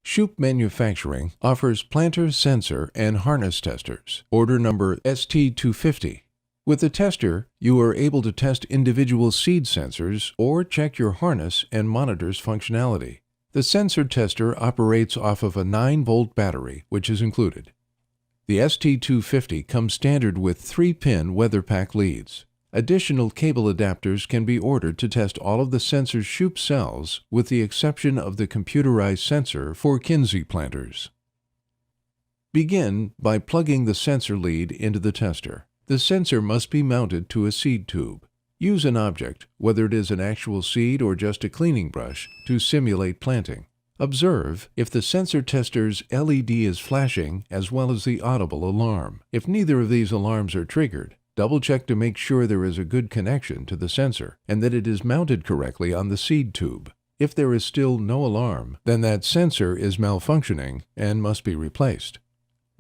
Shoup Manufacturing offers planter, sensor, and harness testers. Order number ST250. With the tester, you are able to test individual seed sensors or check your harness and monitor's functionality. The sensor tester operates off of a 9-volt battery, which is included. The ST250 comes standard with 3-pin WeatherPack leads. Additional cable adapters can be ordered to test all of the sensor's Shoup cells, with the exception of the computerized sensor for Kinsey planters. Begin by plugging the sensor lead into the tester. The sensor must be mounted to a seed tube. Use an object, whether it is an actual seed or just a cleaning brush, to simulate planting. Observe if the sensor tester's LED is flashing as well as the audible alarm. If neither of these alarms are triggered, double-check to make sure there is a good connection to the sensor and that it is mounted correctly on the seed tube. If there is still no alarm, then that sensor is malfunctioning and must be replaced.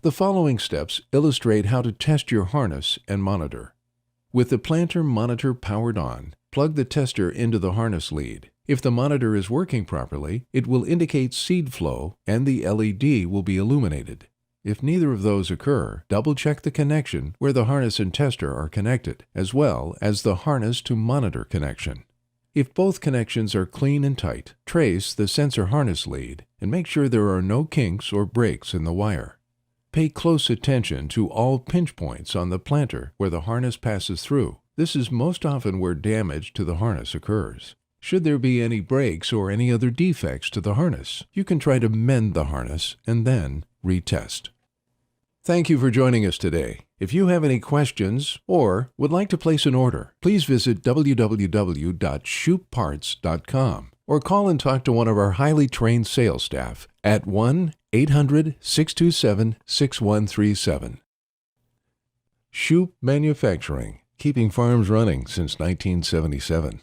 The following steps illustrate how to test your harness and monitor. With the planter monitor powered on, plug the tester into the harness lead. If the monitor is working properly, it will indicate seed flow and the LED will be illuminated. If neither of those occur, double-check the connection where the harness and tester are connected, as well as the harness to monitor connection. If both connections are clean and tight, trace the sensor harness lead and make sure there are no kinks or breaks in the wire. Pay close attention to all pinch points on the planter where the harness passes through. This is most often where damage to the harness occurs. Should there be any breaks or any other defects to the harness, you can try to mend the harness and then retest. Thank you for joining us today. If you have any questions or would like to place an order, please visit www.shoupparts.com or call and talk to one of our highly trained sales staff at 1-800-627-6137. Shoup Manufacturing, keeping farms running since 1977.